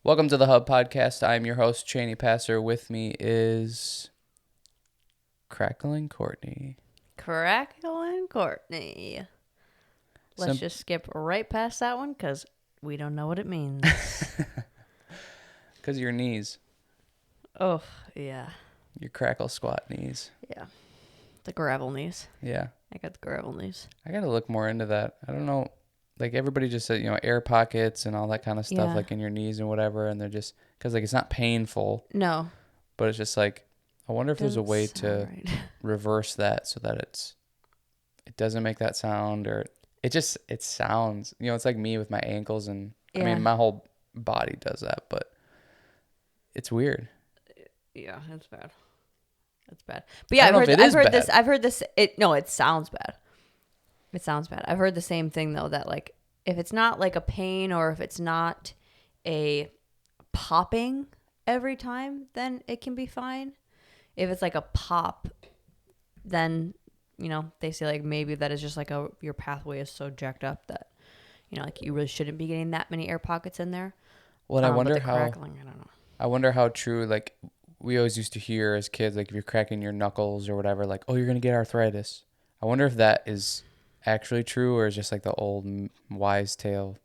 Welcome to the Hub Podcast. I'm your host, Cheney Passer. With me is Crackling Courtney. Crackling Courtney. Let's Sim- just skip right past that one because we don't know what it means. Because your knees, Oh, yeah. your crackle squat knees. Yeah. The gravel knees. Yeah. I got the gravel knees. I got to look more into that. I don't know. Like everybody just said, air pockets and all that kind of stuff, Yeah. like in your knees and whatever. And they're just, because like it's not painful, No. but it's just like, I wonder if there's a Doesn't way sound to right. reverse that so that it doesn't make that sound, or it sounds, it's like me with my ankles and I Yeah. mean, my whole body does that, but it's weird. Yeah, it's bad. It's bad. But yeah, I don't know if it is bad. I've heard this. It sounds bad. It sounds bad. I've heard the same thing though, that like if it's not like a pain or if it's not a popping every time, then it can be fine. If it's like a pop, then they say like maybe that is just like your pathway is so jacked up that like you really shouldn't be getting that many air pockets in there. Well, I But wonder the how crackling, I don't know. I wonder how true, like we always used to hear as kids, like if you're cracking your knuckles or whatever, like, oh, you're gonna get arthritis. I wonder if that is actually true or is just like the old wise tale,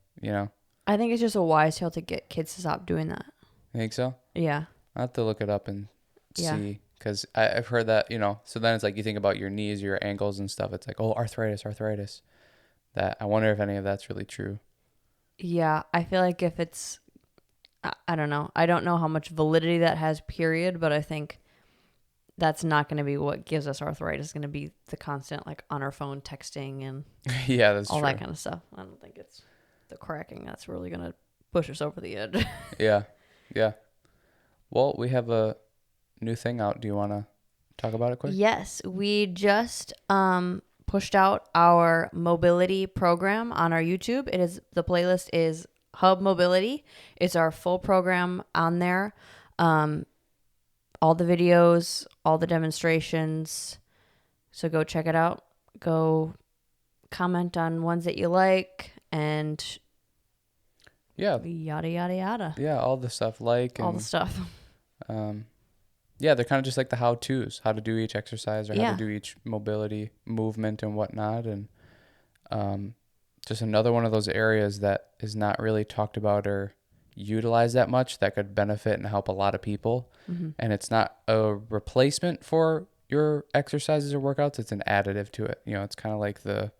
I think it's just a wise tale to get kids to stop doing that. You think so? Yeah. I'll have to look it up and Yeah. see, because I've heard that, so then it's like you think about your knees, your ankles and stuff. It's like, oh, arthritis. That I wonder if any of that's really true. Yeah. I feel like if it's, I don't know. I don't know how much validity that has, period, but I think that's not going to be what gives us arthritis. It's going to be the constant, like, on our phone texting and Yeah, that's all true. that kind of stuff. I don't think it's the cracking that's really going to push us over the edge. Yeah. Well, we have a new thing out. Do you want to talk about it quick? Yes, we just pushed out our mobility program on our YouTube. The playlist is Hub Mobility. It's our full program on there. All the videos, all the demonstrations. So go check it out. Go comment on ones that you like and Yeah. yada yada yada. Yeah, all the stuff All the stuff. Yeah, they're kind of just like the how-tos, how to do each exercise or how Yeah. to do each mobility movement and whatnot. And just another one of those areas that is not really talked about or utilized that much that could benefit and help a lot of people. Mm-hmm. And it's not a replacement for your exercises or workouts. It's an additive to it. It's kind of like the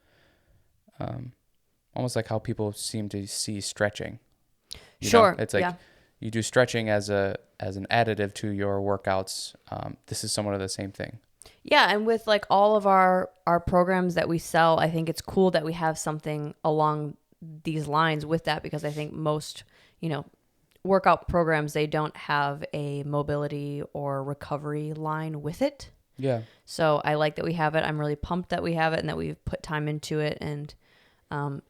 almost like how people seem to see stretching. Sure. It's like, yeah. You do stretching as an additive to your workouts. This is somewhat of the same thing. Yeah, and with like all of our programs that we sell, I think it's cool that we have something along these lines with that, because I think most, workout programs, they don't have a mobility or recovery line with it. Yeah. So I like that we have it. I'm really pumped that we have it and that we've put time into it, and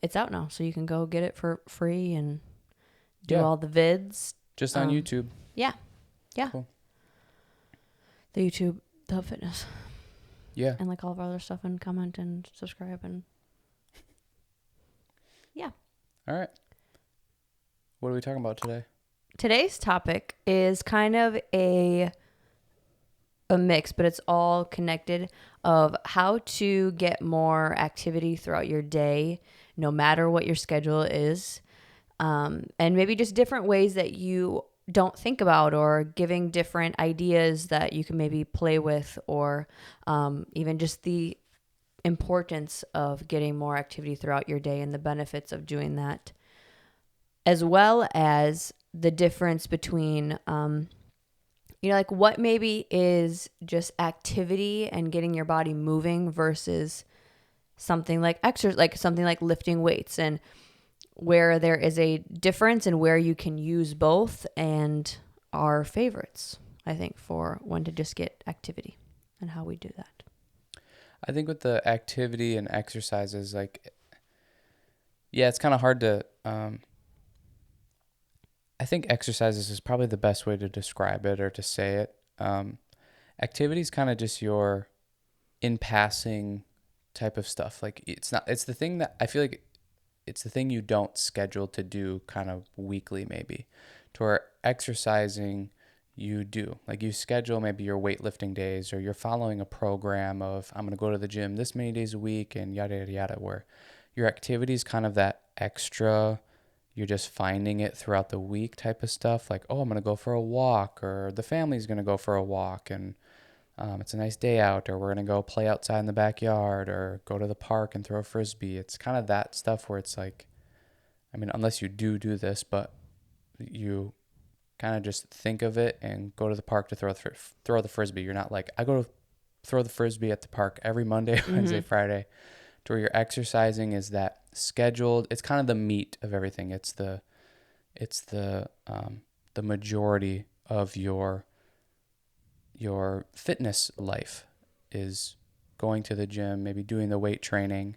it's out now. So you can go get it for free and do all the vids. Just on YouTube. Yeah. Cool. The YouTube, the Hub Fitness. Yeah. And like all of our other stuff, and comment and subscribe and yeah. All right. What are we talking about today? Today's topic is kind of a mix, but it's all connected, of how to get more activity throughout your day, no matter what your schedule is. And maybe just different ways that you don't think about, or giving different ideas that you can maybe play with, or even just the importance of getting more activity throughout your day and the benefits of doing that, as well as the difference between, like what maybe is just activity and getting your body moving versus something like exercise, like something like lifting weights, and where there is a difference and where you can use both, and our favorites, I think, for when to just get activity and how we do that. I think with the activity and exercises, like, yeah, it's kind of hard to, I think exercises is probably the best way to describe it or to say it. Activity is kind of just your in passing type of stuff. Like it's the thing that I feel like it's the thing you don't schedule to do kind of weekly, maybe to where exercising you do. Like you schedule maybe your weightlifting days, or you're following a program of I'm going to go to the gym this many days a week and yada, yada, yada, where your activity is kind of that extra, you're just finding it throughout the week type of stuff. Like, oh, I'm going to go for a walk, or the family's going to go for a walk, and it's a nice day out, or we're going to go play outside in the backyard, or go to the park and throw a frisbee. It's kind of that stuff where it's like, I mean, unless you do this, but you kind of just think of it and go to the park to throw the frisbee. You're not like, I go to throw the frisbee at the park every Monday, Wednesday, Friday. To where you're exercising is that scheduled. It's kind of the meat of everything. It's the majority of your fitness life is going to the gym, maybe doing the weight training,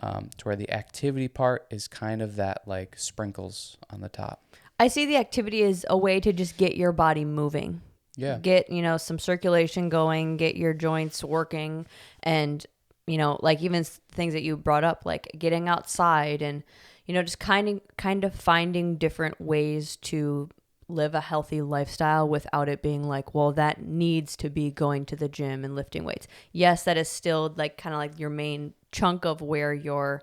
to where the activity part is kind of that like sprinkles on the top. I see the activity as a way to just get your body moving. Yeah. Get, some circulation going, get your joints working, and, like even things that you brought up, like getting outside and, just kind of finding different ways to live a healthy lifestyle without it being like, well, that needs to be going to the gym and lifting weights. Yes, that is still like kind of like your main chunk of where your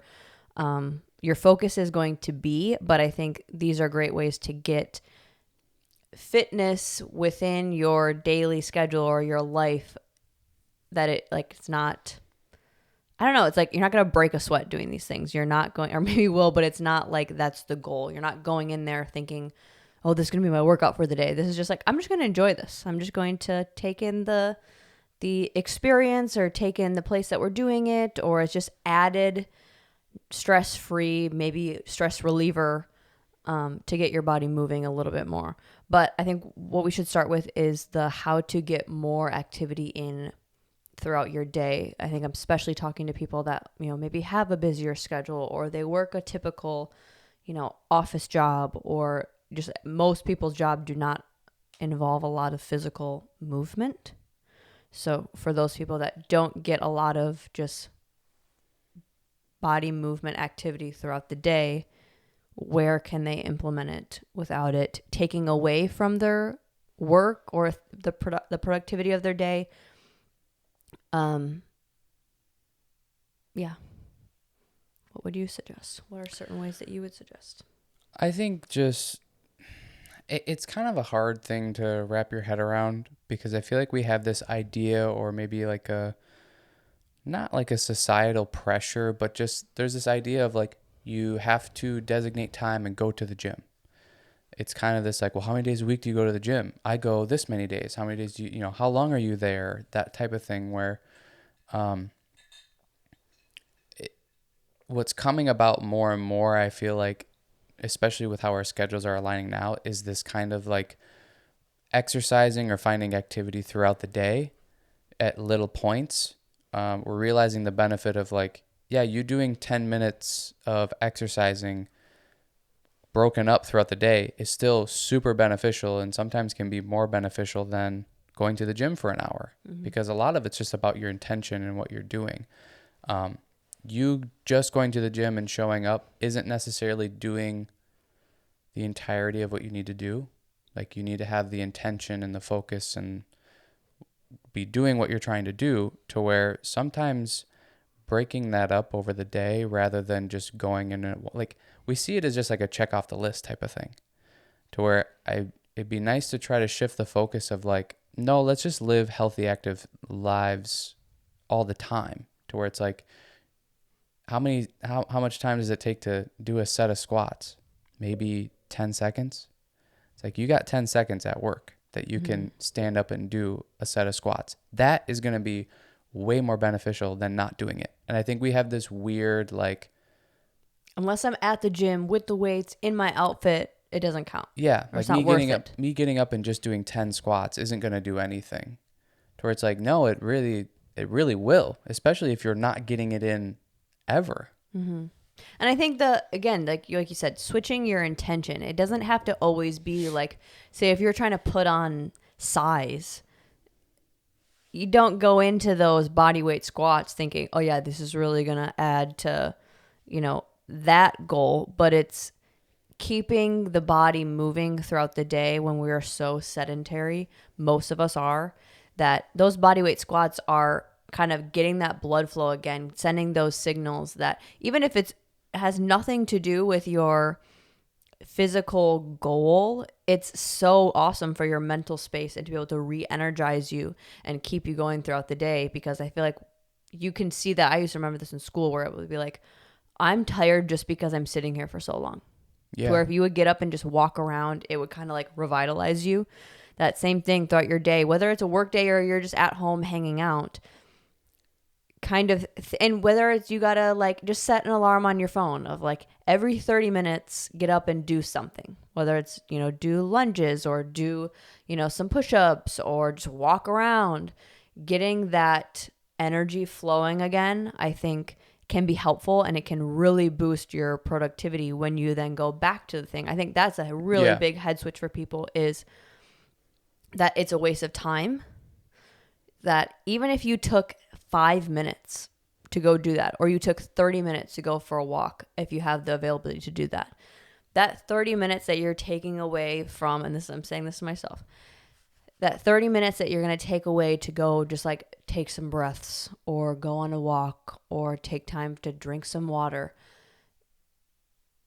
focus is going to be, but I think these are great ways to get fitness within your daily schedule or your life, that it's not, I don't know, it's like you're not going to break a sweat doing these things. You're not going, or maybe you will, but it's not like that's the goal. You're not going in there thinking, oh, this is going to be my workout for the day. This is just like, I'm just going to enjoy this. I'm just going to take in the experience, or take in the place that we're doing it, or it's just added stress-free, maybe stress reliever, to get your body moving a little bit more. But I think what we should start with is the how to get more activity in throughout your day. I think I'm especially talking to people that, maybe have a busier schedule, or they work a typical, office job, or just most people's job do not involve a lot of physical movement. So for those people that don't get a lot of just body movement activity throughout the day, where can they implement it without it taking away from their work or the productivity of their day? Yeah. What would you suggest? What are certain ways that you would suggest? I think just it's kind of a hard thing to wrap your head around, because I feel like we have this idea, or maybe like not like a societal pressure, but just there's this idea of like, you have to designate time and go to the gym. It's kind of this like, well, how many days a week do you go to the gym? I go this many days. How many days do you, how long are you there? That type of thing, where what's coming about more and more, I feel like, especially with how our schedules are aligning now, is this kind of like exercising or finding activity throughout the day at little points. We're realizing the benefit of like, yeah, you doing 10 minutes of exercising broken up throughout the day is still super beneficial, and sometimes can be more beneficial than going to the gym for an hour, because a lot of it's just about your intention and what you're doing. You just going to the gym and showing up isn't necessarily doing the entirety of what you need to do. Like, you need to have the intention and the focus and be doing what you're trying to do, to where sometimes breaking that up over the day rather than just going in, like, we see it as just like a check off the list type of thing, to where it'd be nice to try to shift the focus of like, no, let's just live healthy, active lives all the time, to where it's like, how much time does it take to do a set of squats? Maybe 10 seconds. It's like, you got 10 seconds at work that you can stand up and do a set of squats. That is going to be way more beneficial than not doing it. And I think we have this weird, like, unless I'm at the gym with the weights in my outfit, it doesn't count. Yeah, or like it's not worth it. me getting up and just doing 10 squats isn't going to do anything. To where it's like, no, it really will, especially if you're not getting it in ever. And I think again, like you said, switching your intention. It doesn't have to always be like, say if you're trying to put on size, you don't go into those body weight squats thinking, oh yeah, this is really going to add to, that goal. But it's keeping the body moving throughout the day when we are so sedentary, most of us are, that those body weight squats are kind of getting that blood flow again, sending those signals that even if it has nothing to do with your physical goal, it's so awesome for your mental space and to be able to re-energize you and keep you going throughout the day. Because I feel like you can see that. I used to remember this in school where it would be like, I'm tired just because I'm sitting here for so long. To where Yeah. if you would get up and just walk around, it would kind of like revitalize you. That same thing throughout your day, whether it's a work day or you're just at home hanging out, kind of, and whether it's you gotta like just set an alarm on your phone of like every 30 minutes, get up and do something, whether it's, do lunges or do, some push-ups or just walk around, getting that energy flowing again, I think can be helpful, and it can really boost your productivity when you then go back to the thing. I think that's a really Yeah. big head switch for people, is that it's a waste of time. That even if you took 5 minutes to go do that, or you took 30 minutes to go for a walk, if you have the availability to do that, that 30 minutes that you're taking away from, and this, I'm saying this to myself, that 30 minutes that you're going to take away to go just like take some breaths or go on a walk or take time to drink some water,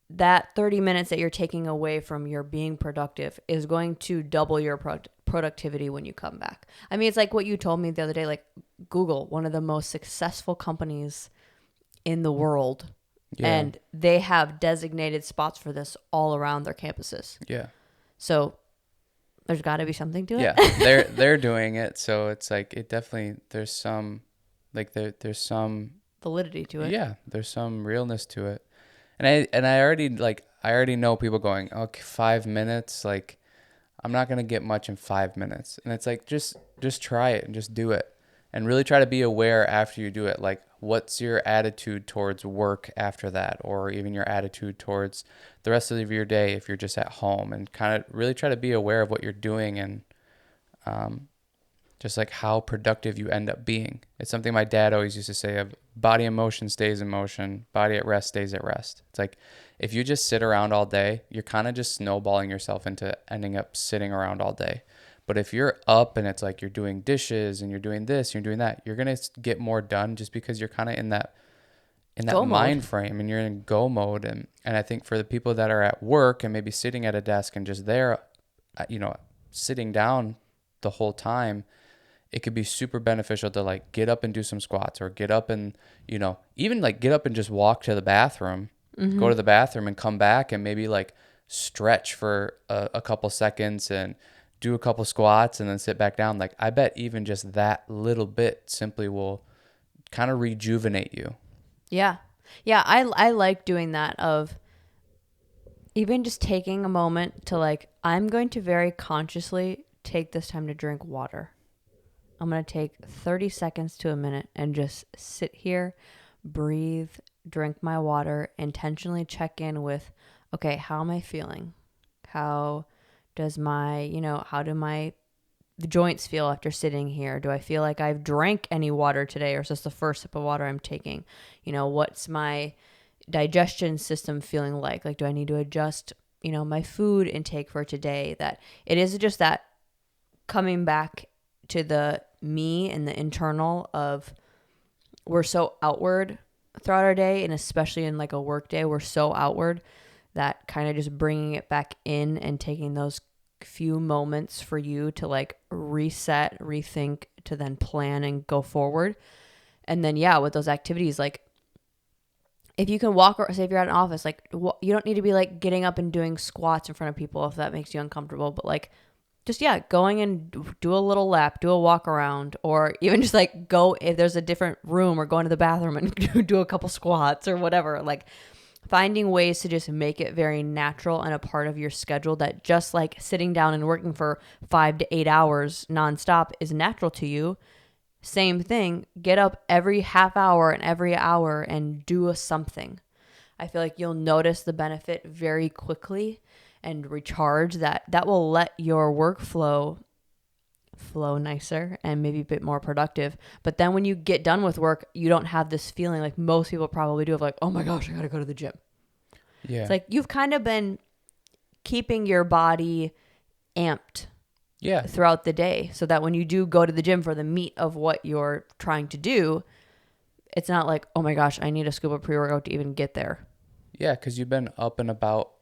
that 30 minutes that you're taking away from your being productive is going to double your productivity when you come back. I mean, it's like what you told me the other day, like Google, one of the most successful companies in the world, Yeah. and they have designated spots for this all around their campuses. Yeah. So there's got to be something to it. Yeah. They're doing it, so it's like it definitely there's some like there's some Validity to it. yeah, there's some realness to it. And I already know people going, "Okay, 5 minutes, like I'm not going to get much in 5 minutes." And it's like just try it and just do it. And really try to be aware after you do it, like what's your attitude towards work after that, or even your attitude towards the rest of your day if you're just at home, and kind of really try to be aware of what you're doing, and um, just like how productive you end up being. It's something my dad always used to say of body in motion stays in motion, body at rest stays at rest. It's like if you just sit around all day, you're kind of just snowballing yourself into ending up sitting around all day. But if you're up and it's like you're doing dishes and you're doing this, you're doing that, you're going to get more done just because you're kind of in that Go mode. mind frame and you're in go mode. And I think for the people that are at work and maybe sitting at a desk and just there, sitting down the whole time, it could be super beneficial to like get up and do some squats, or get up and, even like get up and just walk to the bathroom, go to the bathroom and come back and maybe like stretch for a couple seconds and do a couple squats and then sit back down. Like I bet even just that little bit simply will kind of rejuvenate you. Yeah. Yeah. I like doing that, of even just taking a moment to like, I'm going to very consciously take this time to drink water. I'm going to take 30 seconds to a minute and just sit here, breathe, drink my water, intentionally check in with, okay, how am I feeling? How does how do my joints feel after sitting here? Do I feel like I've drank any water today, or is this the first sip of water I'm taking? What's my digestion system feeling like? Like, do I need to adjust, my food intake for today? That it is just that coming back to the me and the internal of, we're so outward throughout our day, and especially in like a work day, we're so outward, that kind of just bringing it back in and taking those few moments for you to like reset, rethink, to then plan and go forward. And then, yeah, with those activities, like if you can walk, or say if you're at an office, like you don't need to be like getting up and doing squats in front of people if that makes you uncomfortable, but like just, yeah, going and do a little lap, do a walk around, or even just like go, if there's a different room, or go into the bathroom and do a couple squats or whatever. Like finding ways to just make it very natural and a part of your schedule, that just like sitting down and working for 5 to 8 hours nonstop is natural to you. Same thing, get up every half hour and every hour and do something. I feel like you'll notice the benefit very quickly and recharge. That will let your workflow flow nicer and maybe a bit more productive. But then when you get done with work, you don't have this feeling like most people probably do of like, oh my gosh, I gotta go to the gym. Yeah. It's like you've kind of been keeping your body amped Yeah. throughout the day so that when you do go to the gym for the meat of what you're trying to do, it's not like, oh my gosh, I need a scoop of pre-workout to even get there. Yeah, because you've been up and about,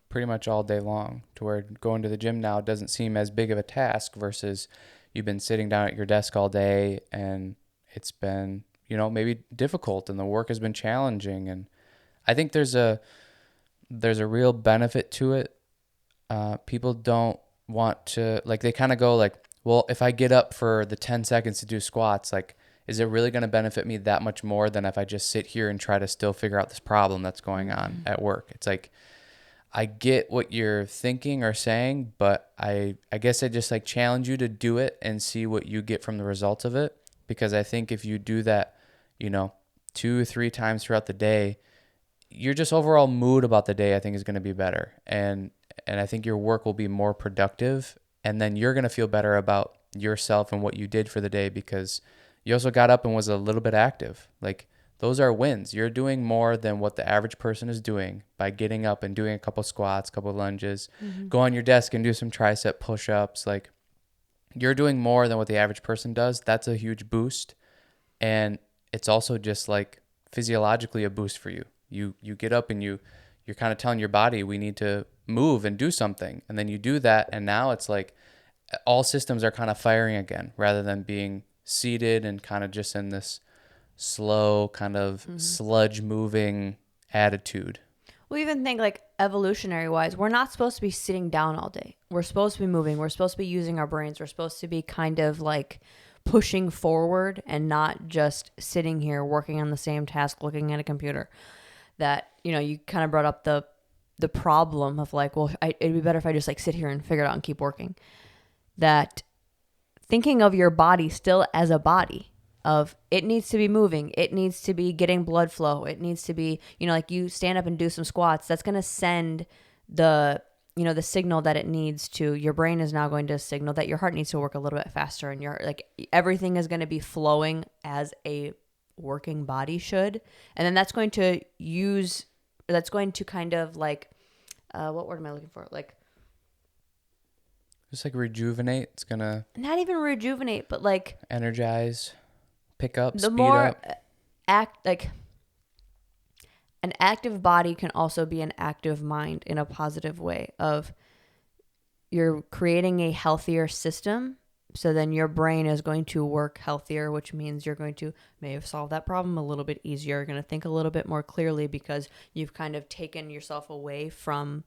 pretty much all day long, to where going to the gym now doesn't seem as big of a task versus you've been sitting down at your desk all day and it's been, maybe difficult and the work has been challenging. And I think there's a real benefit to it. People don't want to, like, they kind of go like, well, if I get up for the 10 seconds to do squats, like, is it really going to benefit me that much more than if I just sit here and try to still figure out this problem that's going on at work? It's like, I get what you're thinking or saying, but I guess I just like challenge you to do it and see what you get from the results of it. Because I think if you do that, 2 or 3 times throughout the day, your just overall mood about the day, I think, is going to be better. And I think your work will be more productive. And then you're going to feel better about yourself and what you did for the day because you also got up and was a little bit active. Like, those are wins. You're doing more than what the average person is doing by getting up and doing a couple squats, couple lunges, go on your desk and do some tricep push-ups. Like, you're doing more than what the average person does. That's a huge boost. And it's also just like physiologically a boost for you. You get up and you're kind of telling your body, we need to move and do something. And then you do that. And now it's like all systems are kind of firing again rather than being seated and kind of just in this slow kind of sludge moving attitude. We even think like evolutionary wise, we're not supposed to be sitting down all day. We're supposed to be moving. We're supposed to be using our brains. We're supposed to be kind of like pushing forward and not just sitting here working on the same task, looking at a computer. That, you kind of brought up the problem of like, well, it'd be better if I just like sit here and figure it out and keep working. That thinking of your body still as a body, of it needs to be moving, it needs to be getting blood flow, it needs to be, like you stand up and do some squats, that's going to send the signal that it needs to, your brain is now going to signal that your heart needs to work a little bit faster, and your, like, everything is going to be flowing as a working body should. And then that's going to kind of like, what word am I looking for? Like, Just like rejuvenate. It's going to not even rejuvenate, but like energize, pick up, the speed more up. like an active body can also be an active mind in a positive way, of you're creating a healthier system. So then your brain is going to work healthier, which means you're going to may have solved that problem a little bit easier. You're going to think a little bit more clearly because you've kind of taken yourself away from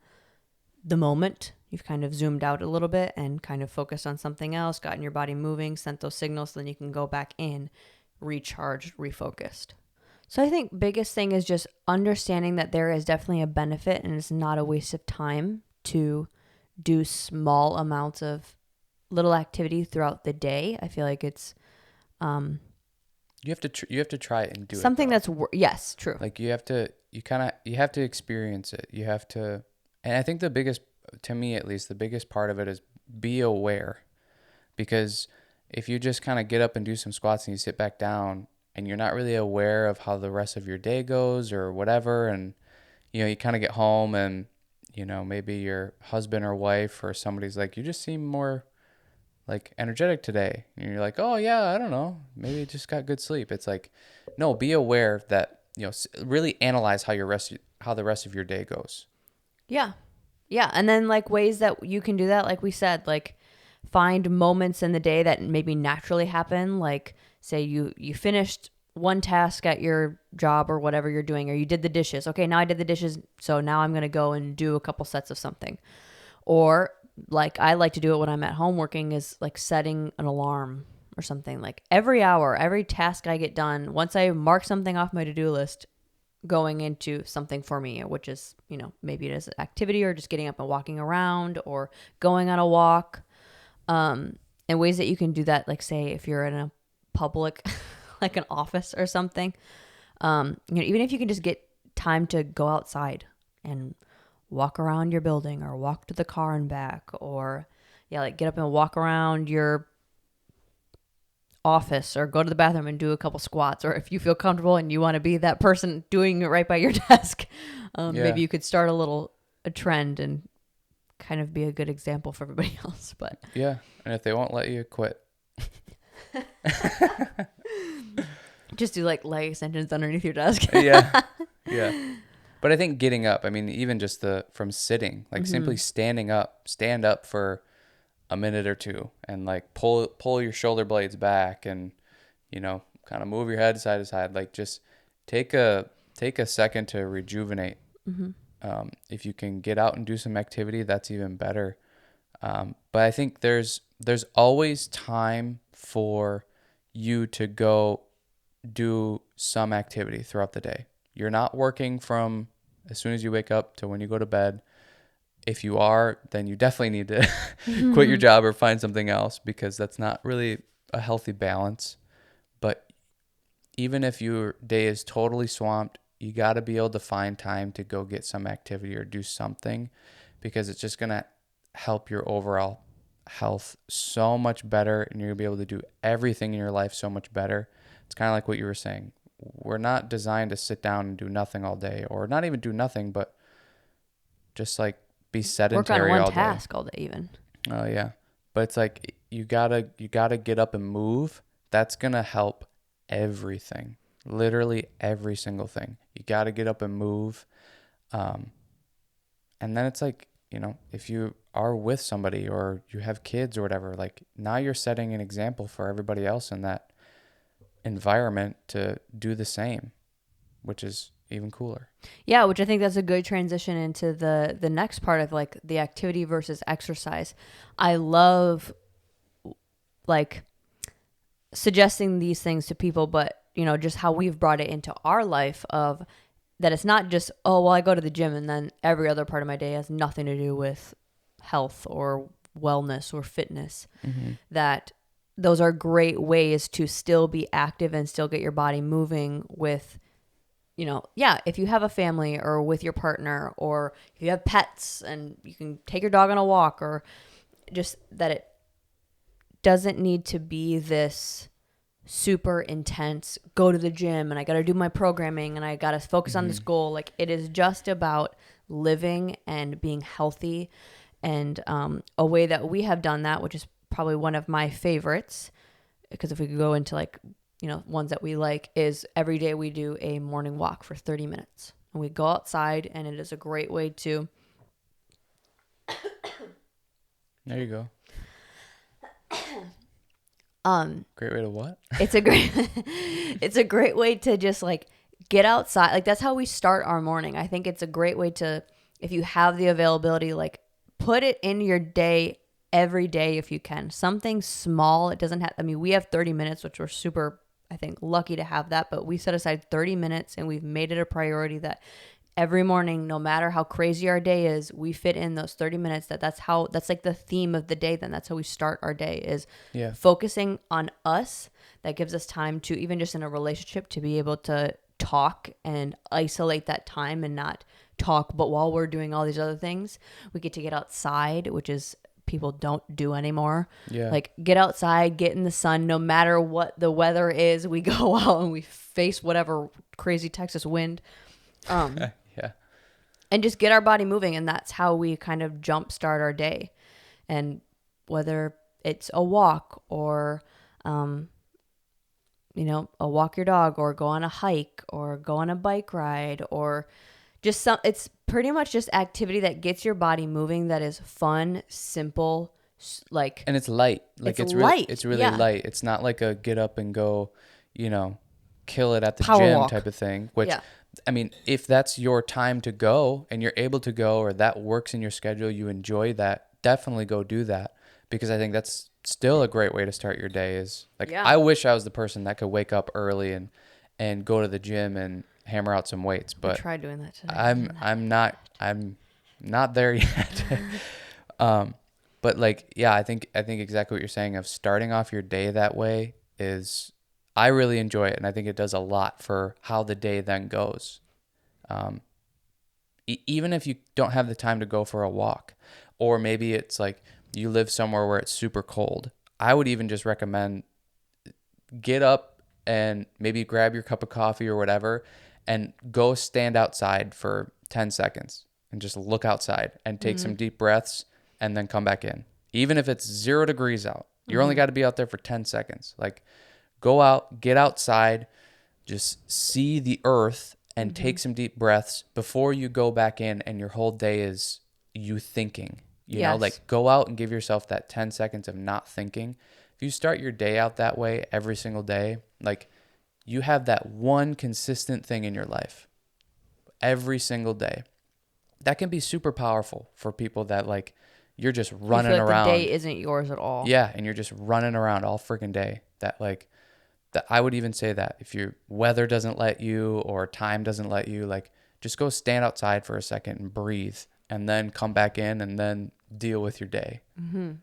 the moment. You've kind of zoomed out a little bit and kind of focused on something else, gotten your body moving, sent those signals, so then you can go back in, recharged, refocused. So I think biggest thing is just understanding that there is definitely a benefit and it's not a waste of time to do small amounts of little activity throughout the day. I feel like it's You have to try it and do something it. Yes, true. Like, you have to experience it. You have to, and I think to me at least, the biggest part of it is be aware. Because if you just kind of get up and do some squats and you sit back down and you're not really aware of how the rest of your day goes or whatever, and you kind of get home and maybe your husband or wife or somebody's like, you just seem more like energetic today, and you're like, oh yeah, I don't know, maybe just got good sleep. It's like, no, be aware that really analyze how the rest of your day goes. Yeah, and then like ways that you can do that, like we said, like find moments in the day that maybe naturally happen. Like, say you finished one task at your job or whatever you're doing, or you did the dishes. Okay, now I did the dishes, so now I'm going to go and do a couple sets of something. Or like I like to do it when I'm at home working, is like setting an alarm or something. Like every hour, every task I get done, once I mark something off my to-do list, going into something for me, which is, maybe it is an activity or just getting up and walking around or going on a walk. And ways that you can do that, like say if you're in a public, like an office or something, even if you can just get time to go outside and walk around your building or walk to the car and back, or like get up and walk around your office or go to the bathroom and do a couple squats. Or if you feel comfortable and you want to be that person doing it right by your desk, maybe you could start a trend and kind of be a good example for everybody else. But Yeah. And if they won't let you quit. just do like leg extensions underneath your desk. Yeah. Yeah. But I think getting up, I mean, even just from sitting, like Mm-hmm. simply stand up for a minute or two and like pull your shoulder blades back and, kind of move your head side to side. Like just take a take a second to rejuvenate. Mm-hmm. If you can get out and do some activity, that's even better. But I think there's always time for you to go do some activity throughout the day. You're not working from as soon as you wake up to when you go to bed. If you are, then you definitely need to quit your job or find something else because that's not really a healthy balance. But even if your day is totally swamped, you got to be able to find time to go get some activity or do something because it's just going to help your overall health so much better and you're going to be able to do everything in your life so much better. It's kind of like what you were saying. We're not designed to sit down and do nothing all day or not even do nothing, but just like be Work on sedentary one all day. task all day, even. Oh yeah. But it's like you gotta get up and move. That's gonna help everything. Literally every single thing. You gotta get up and move. Um, and then it's like, if you are with somebody or you have kids or whatever, like now you're setting an example for everybody else in that environment to do the same, which is even cooler. Yeah, which I think that's a good transition into the next part of like the activity versus exercise. I love like suggesting these things to people, but just how we've brought it into our life of that it's not just, oh, well, I go to the gym and then every other part of my day has nothing to do with health or wellness or fitness. Mm-hmm. That those are great ways to still be active and still get your body moving with, yeah, if you have a family or with your partner or if you have pets and you can take your dog on a walk, or just that it doesn't need to be this super intense go to the gym and I got to do my programming and I got to focus on Mm-hmm. this goal. Like it is just about living and being healthy. And a way that we have done that, which is probably one of my favorites, because if we could go into like, ones that we like, is every day we do a morning walk for 30 minutes. And we go outside and it is a great way to There you go. um Great way to what? it's a great it's a great way to just like get outside. Like that's how we start our morning. I think it's a great way to, if you have the availability, like put it in your day every day if you can. Something small. It doesn't have, I mean, we have 30 minutes, which we're super, I think, lucky to have that, but we set aside 30 minutes and we've made it a priority that every morning, no matter how crazy our day is, we fit in those 30 minutes. That's like the theme of the day. Then that's how we start our day, is Yeah. focusing on us. That gives us time to, even just in a relationship, to be able to talk and isolate that time and not talk. But while we're doing all these other things, we get to get outside, which is people don't do anymore. Yeah. Like get outside, get in the sun, no matter what the weather is. We go out and we face whatever crazy Texas wind. Yeah. And just get our body moving. And that's how we kind of jumpstart our day. And whether it's a walk or, a walk your dog or go on a hike or go on a bike ride or just it's pretty much just activity that gets your body moving, that is fun, simple, like And it's light. Like it's really light. it's really Yeah. light. It's not like a get up and go, you know, kill it at the Power gym walk. type of thing, which Yeah. I mean, if that's your time to go and you're able to go or that works in your schedule, you enjoy that, definitely go do that because I think that's still a great way to start your day is like Yeah. I wish I was the person that could wake up early and go to the gym and hammer out some weights, I but tried doing that today. I'm not there yet. But like, yeah, I think exactly what you're saying of starting off your day that way is I really enjoy it. And I think it does a lot for how the day then goes. Um, Even if you don't have the time to go for a walk, or maybe it's like you live somewhere where it's super cold. I would even just recommend get up and maybe grab your cup of coffee or whatever and go stand outside for 10 seconds. and just look outside and take some deep breaths and then come back in. Even if it's 0 degrees out, you're only got to be out there for 10 seconds. Like, go out, get outside, just see the earth and take some deep breaths before you go back in and your whole day is you thinking. You know, Yes. like, go out and give yourself that 10 seconds of not thinking. If you start your day out that way every single day, like, you have that one consistent thing in your life every single day. That can be super powerful for people that, like, you're just You feel running like the day around. isn't yours at all. Yeah, and you're just running around all freaking day. That, like, that I would even say that if your weather doesn't let you or time doesn't let you, like, just go stand outside for a second and breathe and then come back in and then deal with your day.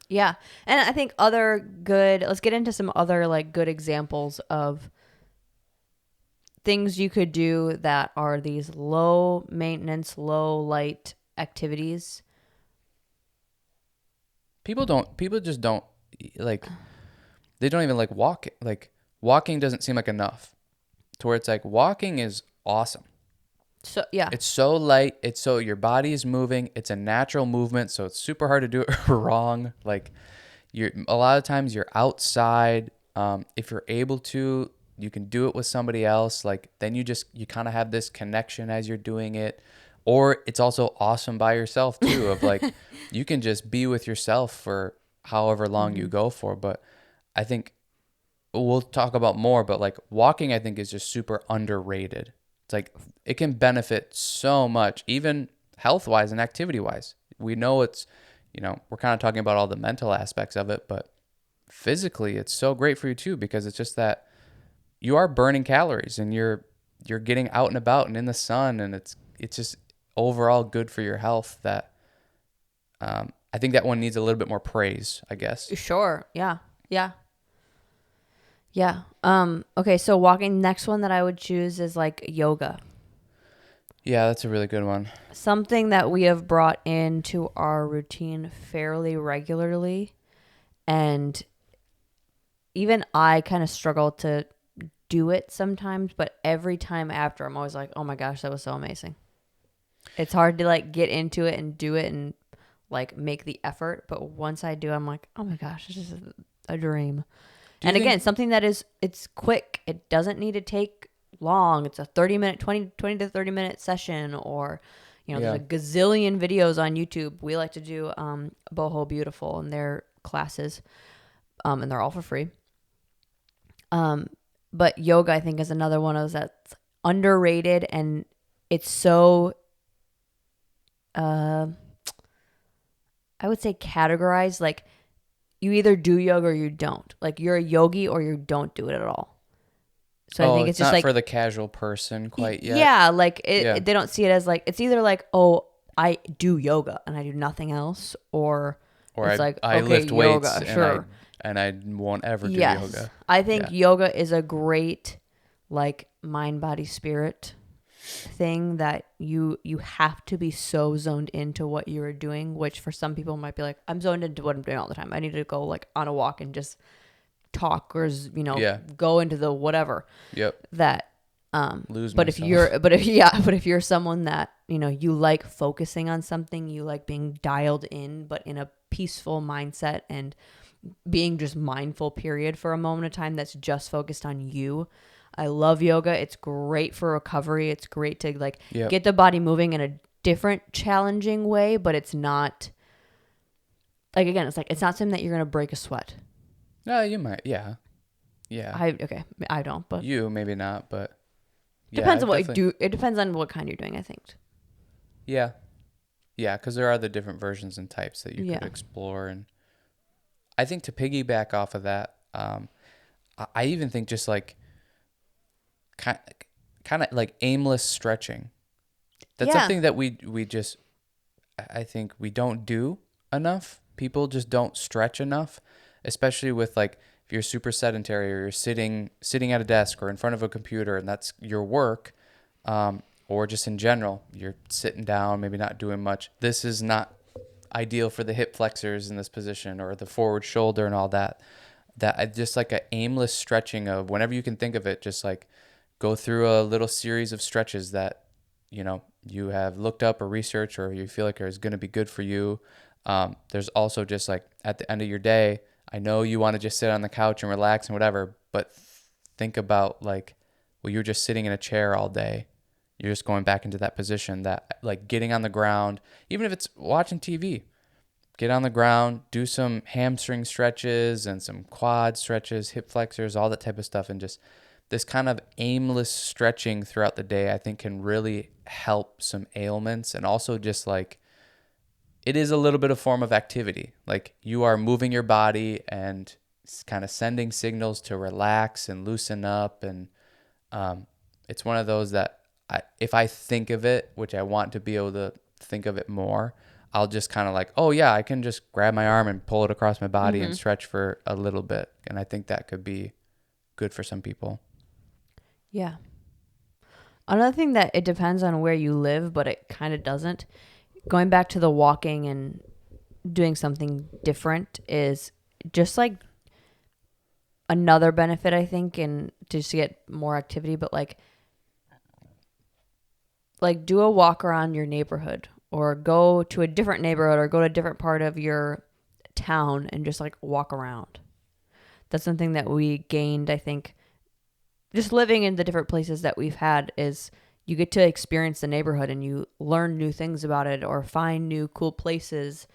Yeah. And I think other good, let's get into some other like good examples of things you could do that are these low maintenance, low light activities. People just don't, like, they don't even like walk. Like, walking doesn't seem like enough to where it's like walking is awesome. So, yeah. It's so light. It's so your body is moving. It's a natural movement. So it's super hard to do it wrong. Like, a lot of times you're outside. If you're able to, you can do it with somebody else. Like, then you kind of have this connection as you're doing it. Or it's also awesome by yourself too, of like, you can just be with yourself for however long you go for. But I think we'll talk about more, but like, walking, I think, is just super underrated. It's like, it can benefit so much, even health wise and activity wise. We know it's, we're kind of talking about all the mental aspects of it, but physically it's so great for you too, because it's just that you are burning calories and you're getting out and about and in the sun, and it's just overall good for your health. That I think that one needs a little bit more praise, I guess. Sure. Yeah. Yeah. Yeah. Okay, so walking, next one that I would choose is like yoga. Yeah, that's a really good one. Something that we have brought into our routine fairly regularly. And even I kind of struggle to do it sometimes, but every time after, I'm always like, oh my gosh, that was so amazing. It's hard to like get into it and do it and like make the effort. But once I do, I'm like, oh my gosh, this is a dream. Do you And again, think something that it's quick. It doesn't need to take long. It's a 30-minute, 20 to 30-minute session, or, there's Yeah. a gazillion videos on YouTube. We like to do Boho Beautiful and their classes, and they're all for free. But yoga, I think, is another one of those that's underrated, and it's so, I would say, categorized. Like, you either do yoga or you don't. Like, you're a yogi or you don't do it at all. So I think it's it's just not like, for the casual person quite yet. yeah, like Yeah. they don't see it as like, it's either like, oh, I do yoga and I do nothing else, or Or it's I like, I okay, lift weights yoga, and sure. I won't ever do Yes. yoga. I think Yeah. yoga is a great like mind, body, spirit thing that you have to be so zoned into what you're doing, which for some people might be like, I'm zoned into what I'm doing all the time. I need to go like on a walk and just talk, or Yeah. go into the whatever Yep. that Lose but if myself. if you're someone that you like focusing on something, you like being dialed in but in a peaceful mindset and being just mindful period for a moment of time that's just focused on you. I love yoga. It's great for recovery. It's great to like Yep. get the body moving in a different challenging way, but it's not like, again, it's like, it's not something that you're going to break a sweat. No, you might. Yeah. Yeah. I don't, but You maybe not, but yeah, depends on what you definitely. do. It depends on what kind you're doing, I think. Yeah. Yeah, because there are the different versions and types that you Yeah. could explore. And I think to piggyback off of that, I even think just like kind of like aimless stretching. That's Yeah. something that we just, I think we don't do enough. People just don't stretch enough, especially with like, if you're super sedentary or you're sitting at a desk or in front of a computer and that's your work, or just in general, you're sitting down, maybe not doing much. This is not ideal for the hip flexors in this position or the forward shoulder and all that. That I just like a aimless stretching of whenever you can think of it, just like go through a little series of stretches that you have looked up or researched or you feel like is going to be good for you. There's also just like at the end of your day, I know you want to just sit on the couch and relax and whatever, but think about like, well, you're just sitting in a chair all day. You're just going back into that position, that like getting on the ground, even if it's watching TV, get on the ground, do some hamstring stretches and some quad stretches, hip flexors, all that type of stuff. And just this kind of aimless stretching throughout the day, I think can really help some ailments. And also just like, it is a little bit of form of activity. Like you are moving your body and kind of sending signals to relax and loosen up. And it's one of those that if I think of it, which I want to be able to think of it more, I'll just kind of like, oh yeah, I can just grab my arm and pull it across my body and stretch for a little bit. And I think that could be good for some people. Yeah. Another thing that it depends on where you live, but it kind of doesn't. Going back to the walking and doing something different is just like another benefit, I think, and just to get more activity, but like do a walk around your neighborhood or go to a different neighborhood or go to a different part of your town and just like walk around. That's something that we gained, I think, just living in the different places that we've had is you get to experience the neighborhood and you learn new things about it or find new cool places.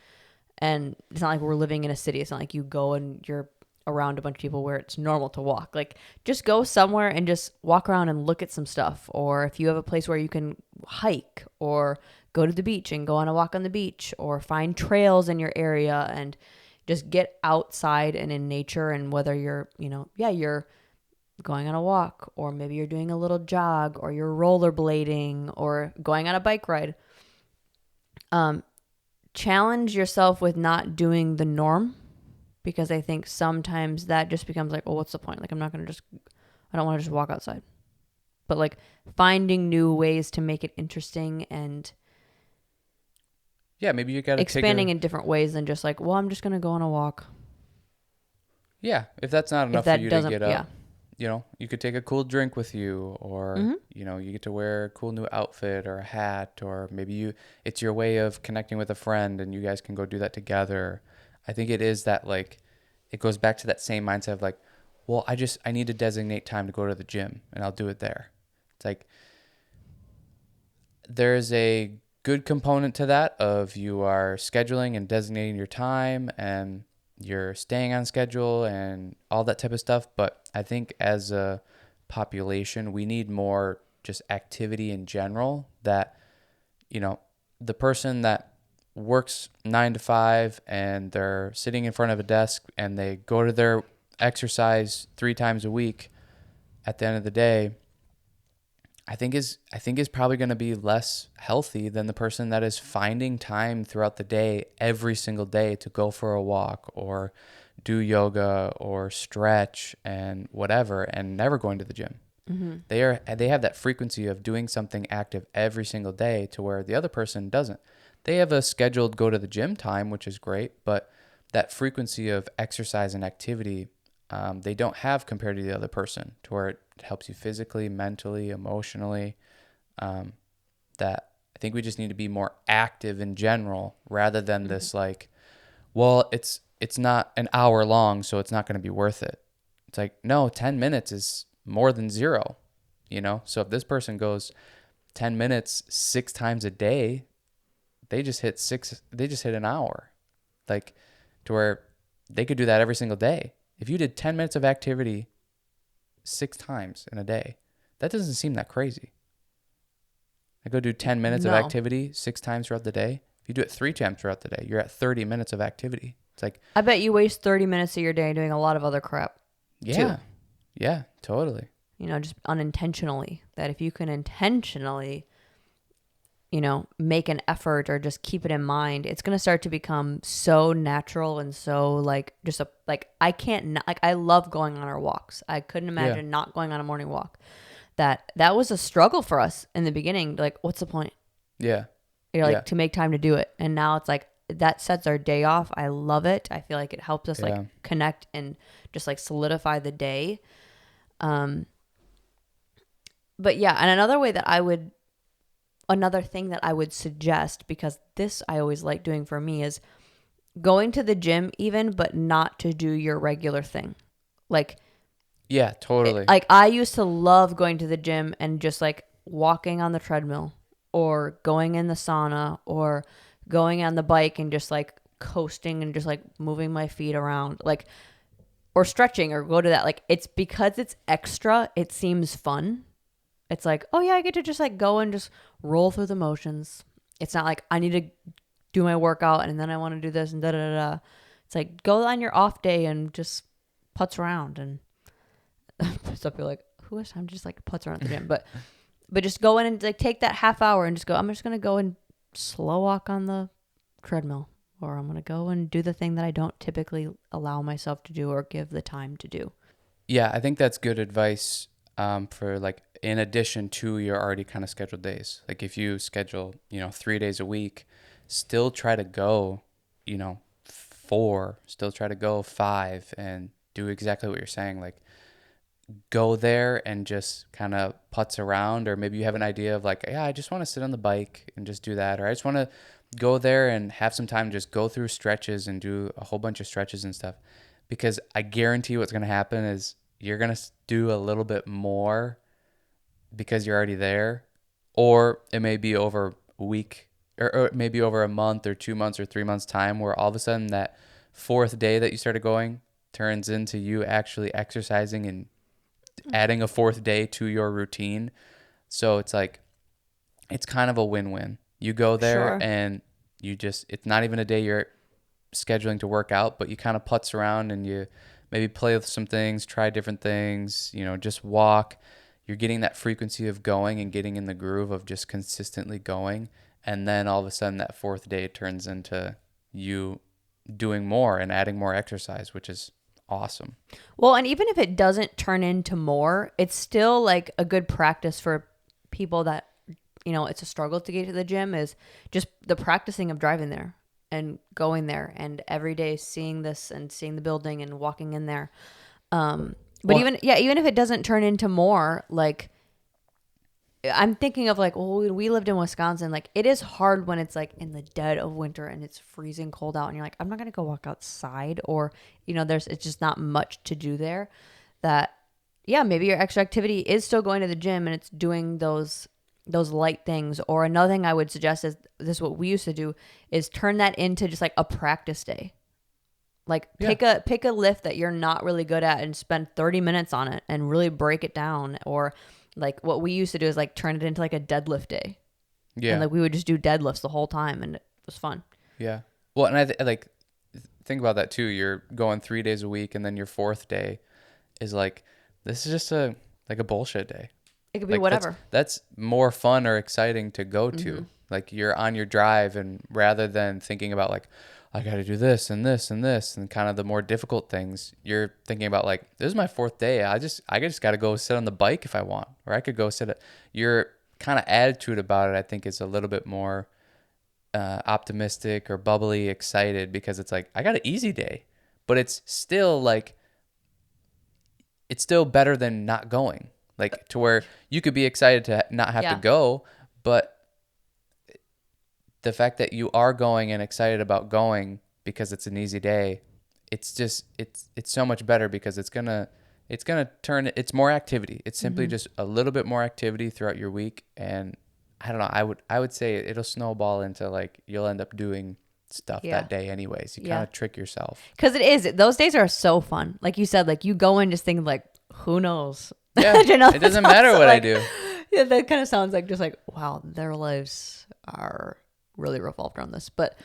And it's not like we're living in a city. It's not like you go and you're around a bunch of people where it's normal to walk. Like just go somewhere and just walk around and look at some stuff. Or if you have a place where you can hike or go to the beach and go on a walk on the beach or find trails in your area and just get outside and in nature. And whether you're, you're going on a walk or maybe you're doing a little jog or you're rollerblading or going on a bike ride, challenge yourself with not doing the norm, because I think sometimes that just becomes like, well, what's the point? Like, I don't want to just walk outside. But like finding new ways to make it interesting and Yeah, maybe you got to expanding in different ways than just like, well, I'm just going to go on a walk. Yeah, if that's not If enough for that you to doesn't, get up, you could take a cool drink with you, or you get to wear a cool new outfit or a hat, or maybe it's your way of connecting with a friend and you guys can go do that together. I think it is that like it goes back to that same mindset of like, well, I need to designate time to go to the gym and I'll do it there. It's like there's a good component to that of you are scheduling and designating your time and you're staying on schedule and all that type of stuff. But I think as a population, we need more just activity in general that, the person that works 9 to 5 and they're sitting in front of a desk and they go to their exercise 3 times a week at the end of the day, I think is probably going to be less healthy than the person that is finding time throughout the day, every single day, to go for a walk or do yoga or stretch and whatever, and never going to the gym. They have that frequency of doing something active every single day to where the other person doesn't. They have a scheduled go to the gym time, which is great, but that frequency of exercise and activity, they don't have compared to the other person, to where it helps you physically, mentally, emotionally. That I think we just need to be more active in general rather than this like, well, it's not an hour long, so it's not going to be worth it. It's like, no, 10 minutes is more than zero, So if this person goes 10 minutes 6 times a day, they just hit an hour. Like to where they could do that every single day. If you did 10 minutes of activity 6 times in a day, that doesn't seem that crazy. I go do 10 minutes of No. activity 6 times throughout the day. If you do it 3 times throughout the day, you're at 30 minutes of activity. It's like, I bet you waste 30 minutes of your day doing a lot of other crap. yeah, Too. yeah, totally. Just unintentionally. That if you can intentionally, make an effort or just keep it in mind, it's going to start to become so natural and so like just I can't not, like I love going on our walks. I couldn't imagine not going on a morning walk. That was a struggle for us in the beginning. Like, what's the point? Yeah. To make time to do it. And now it's like that sets our day off. I love it. I feel like it helps us like connect and just like solidify the day. But yeah, and another way that I would another thing that I would suggest, because this I always like doing for me, is going to the gym even, but not to do your regular thing. Like, Yeah, totally. like I used to love going to the gym and just like walking on the treadmill or going in the sauna or going on the bike and just like coasting and just like moving my feet around, like, or stretching or go to that. Like, it's because it's extra, it seems fun. It's like, oh yeah, I get to just like go and just roll through the motions. It's not like I need to do my workout and then I want to do this and da da da. It's like go on your off day and just putz around. And some people are like, who has time to just like putz around at the gym? But just go in and like take that half hour and just go, I'm just gonna go and slow walk on the treadmill, or I'm gonna go and do the thing that I don't typically allow myself to do or give the time to do. Yeah, I think that's good advice for like in addition to your already kind of scheduled days. Like if you schedule, 3 days a week, still try to go, 4, still try to go 5 and do exactly what you're saying. Like go there and just kind of putz around, or maybe you have an idea of like, yeah, I just want to sit on the bike and just do that, or I just want to go there and have some time to just go through stretches and do a whole bunch of stretches and stuff. Because I guarantee what's going to happen is you're going to do a little bit more because you're already there, or it may be over a week, or maybe over a month or 2 months or 3 months time, where all of a sudden that fourth day that you started going turns into you actually exercising and adding a fourth day to your routine. So it's like, it's kind of a win-win. You go there Sure. and it's not even a day you're scheduling to work out, but you kind of putz around and you maybe play with some things, try different things, just walk. You're getting that frequency of going and getting in the groove of just consistently going. And then all of a sudden that fourth day turns into you doing more and adding more exercise, which is awesome. Well, and even if it doesn't turn into more, it's still like a good practice for people that, it's a struggle to get to the gym, is just the practicing of driving there and going there and every day seeing this and seeing the building and walking in there. But Well, even if it doesn't turn into more, like, I'm thinking of like, well, when we lived in Wisconsin, like it is hard when it's like in the dead of winter and it's freezing cold out and you're like, I'm not going to go walk outside, or, it's just not much to do there. That, yeah, maybe your extra activity is still going to the gym and it's doing those light things. Or another thing I would suggest is this is what we used to do, is turn that into just like a practice day. Like yeah. pick a lift that you're not really good at and spend 30 minutes on it and really break it down. Or like what we used to do is like turn it into like a deadlift day. And Yeah. like we would just do deadlifts the whole time and it was fun. Yeah. Well, and like think about that too. You're going 3 days a week, and then your fourth day is like, this is just a bullshit day. It could be Like whatever. that's more fun or exciting to go Mm-hmm. to. Like you're on your drive, and rather than thinking about like, I got to do this and this and this and kind of the more difficult things, you're thinking about like, this is my fourth day. I just got to go sit on the bike if I want, or I could go your kind of attitude about it, I think, is a little bit more optimistic or bubbly, excited, because it's like, I got an easy day, but it's still like, it's still better than not going. Like to where you could be excited to not have to Yeah. go, but the fact that you are going and excited about going because it's an easy day, it's just it's so much better, because it's gonna turn, it's more activity. It's simply Mm-hmm. just a little bit more activity throughout your week, and I don't know. I would say it'll snowball into like you'll end up doing stuff Yeah. that day anyways. You kind Yeah. of trick yourself. Because it is. Those days are so fun. Like you said, like you go in just thinking like, who knows? Yeah, That it doesn't sounds matter what I like, do. yeah, that kind of sounds like just like, wow, their lives are really revolved around this. But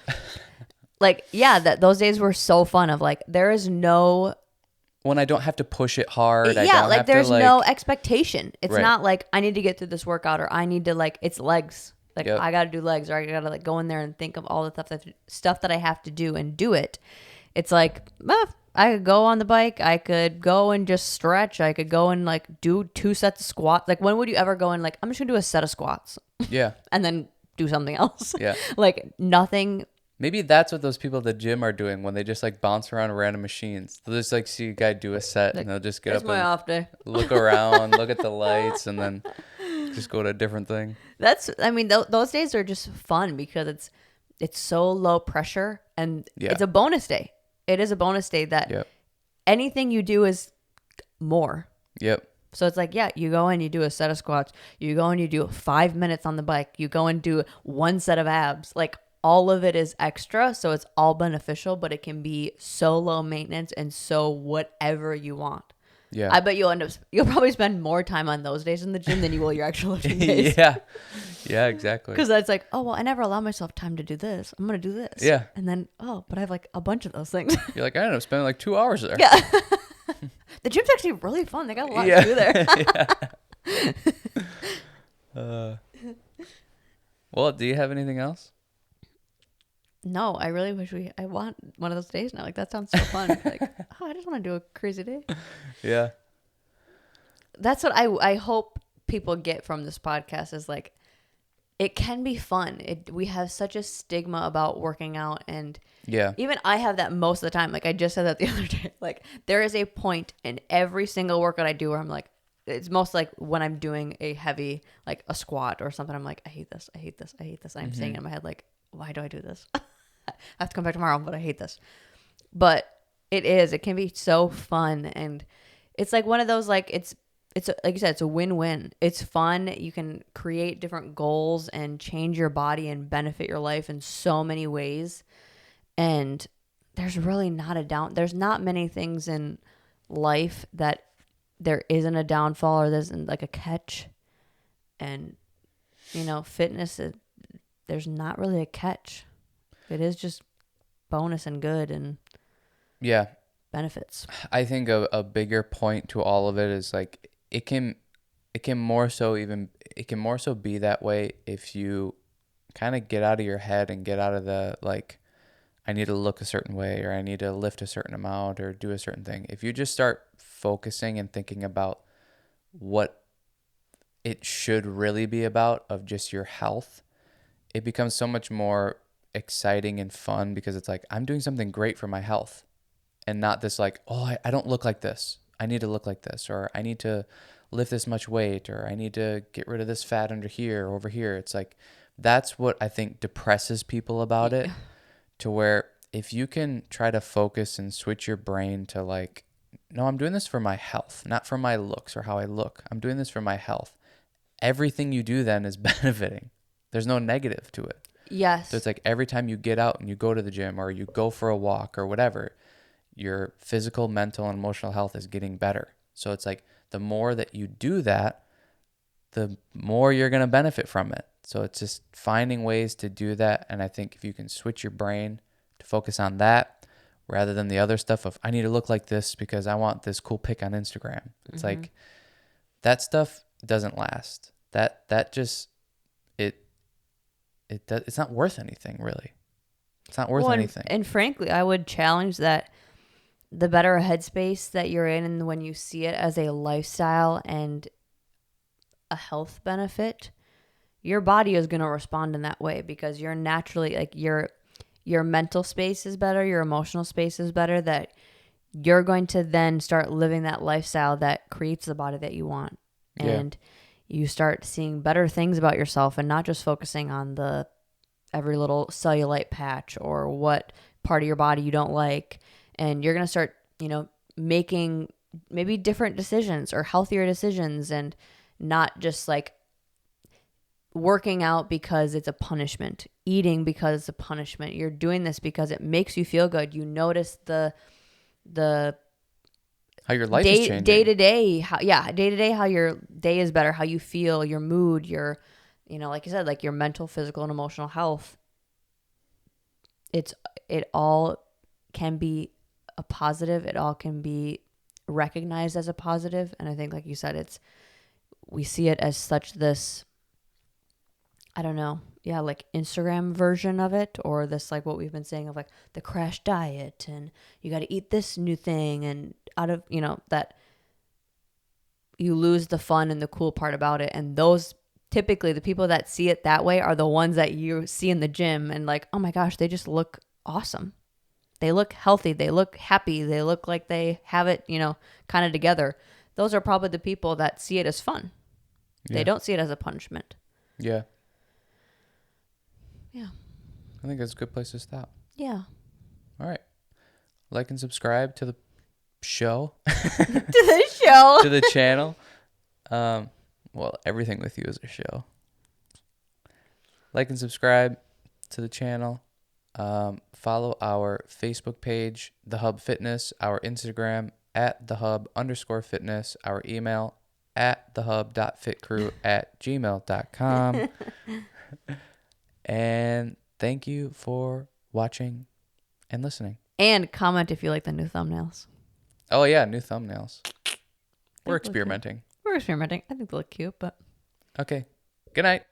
like, yeah, that those days were so fun. Of like, there is no, When I don't have to push it hard, I yeah, don't like have to there's no like, expectation. It's right. not like I need to get through this workout, or I need to like, it's legs. Like Yep. I got to do legs, or I got to like go in there and think of all the stuff that I have to do and do it. It's like, I could go on the bike. I could go and just stretch. I could go and like do 2 sets of squats. Like when would you ever go and like, I'm just gonna do a set of squats Yeah. and then do something else? Yeah. Like nothing. Maybe that's what those people at the gym are doing when they just like bounce around random machines. They'll just like see a guy do a set, Like, and they'll just get it's up my and off day. look around, look at the lights, and then Just go to a different thing. I mean, those days are just fun because it's so low pressure and Yeah. it's a bonus day. It is a bonus day that Yep. anything you do is more. Yep. So it's like, yeah, you go and you do a set of squats. You go and you do 5 minutes on the bike. You go and do one set of abs. Like all of it is extra. So it's all beneficial, but it can be so low maintenance and so whatever you want. Yeah. I bet you'll probably spend more time on those days in the gym than you will your actual lifting days. Yeah. Yeah, exactly. Because it's like, oh, well, I never allow myself time to do this. I'm going to do this. Yeah. And then, oh, but I have like a bunch of those things. You're like, I ended up spending like 2 hours there. Yeah. The gym's actually really fun. They got a lot to do there. Well, do you have anything else? No, I really wish I want one of those days now. Like, that sounds so fun. Like, oh, I just want to do a crazy day. Yeah. That's what I hope people get from this podcast is like, it can be fun. We have such a stigma about working out, and Yeah. even I have that most of the time. Like I just said that the other day. Like there is a point in every single workout I do where I'm like, it's most like when I'm doing a heavy, like a squat or something. I'm like, I hate this. I hate this. I hate this. And I'm saying in my head, like, why do I do this? I have to come back tomorrow, but I hate this. But it can be so fun. And it's like one of those, like, it's like you said, it's a win-win. It's fun. You can create different goals and change your body and benefit your life in so many ways. And there's really there's not many things in life that there isn't a downfall or there isn't like a catch. And, fitness, there's not really a catch. It is just bonus and good and Yeah. benefits. I think a bigger point to all of it is like it can more so be that way if you kind of get out of your head and get out of the like I need to look a certain way or I need to lift a certain amount or do a certain thing. If you just start focusing and thinking about what it should really be about of just your health, it becomes so much more exciting and fun because it's like I'm doing something great for my health and not this like, oh, I don't look like this. I need to look like this, or I need to lift this much weight, or I need to get rid of this fat under here, over here. It's like, that's what I think depresses people about it, to where if you can try to focus and switch your brain to like, no, I'm doing this for my health, not for my looks or how I look. I'm doing this for my health. Everything you do then is benefiting. There's no negative to it. Yes. So it's like every time you get out and you go to the gym or you go for a walk or whatever, your physical, mental, and emotional health is getting better. So it's like the more that you do that, the more you're going to benefit from it. So it's just finding ways to do that. And I think if you can switch your brain to focus on that rather than the other stuff of I need to look like this because I want this cool pic on Instagram. It's like that stuff doesn't last. That just it's not worth anything really. It's not worth anything. And frankly, I would challenge that the better headspace that you're in and when you see it as a lifestyle and a health benefit, your body is going to respond in that way because you're naturally like your mental space is better, your emotional space is better, that you're going to then start living that lifestyle that creates the body that you want. And you start seeing better things about yourself and not just focusing on the every little cellulite patch or what part of your body you don't like. And you're going to start, making maybe different decisions or healthier decisions and not just like working out because it's a punishment, eating because it's a punishment. You're doing this because it makes you feel good. You notice the how your life is changing. Day to day, how your day is better, how you feel, your mood, your, like you said, like your mental, physical, and emotional health. It all can be a positive. It all can be recognized as a positive. And I think, like you said, we see it as such this, I don't know. Yeah. Like Instagram version of it, or this, like what we've been saying of like the crash diet and you got to eat this new thing and out of, that you lose the fun and the cool part about it. And those typically the people that see it that way are the ones that you see in the gym and like, oh my gosh, they just look awesome. They look healthy. They look happy. They look like they have it, kind of together. Those are probably the people that see it as fun. They Yeah. don't see it as a punishment. Yeah. Yeah. I think that's a good place to stop. Yeah. All right. Like and subscribe to the show, To the show. to the channel. Well, everything with you is a show. Like and subscribe to the channel. Follow our Facebook page, The Hub Fitness, our Instagram at @thehub_fitness, our email at thehub.fitcrew@gmail.com. And thank you for watching and listening. And comment if you like the new thumbnails. Oh, yeah, new thumbnails. We're They look cute. experimenting. We're experimenting. I think they look cute, but Okay. Good night.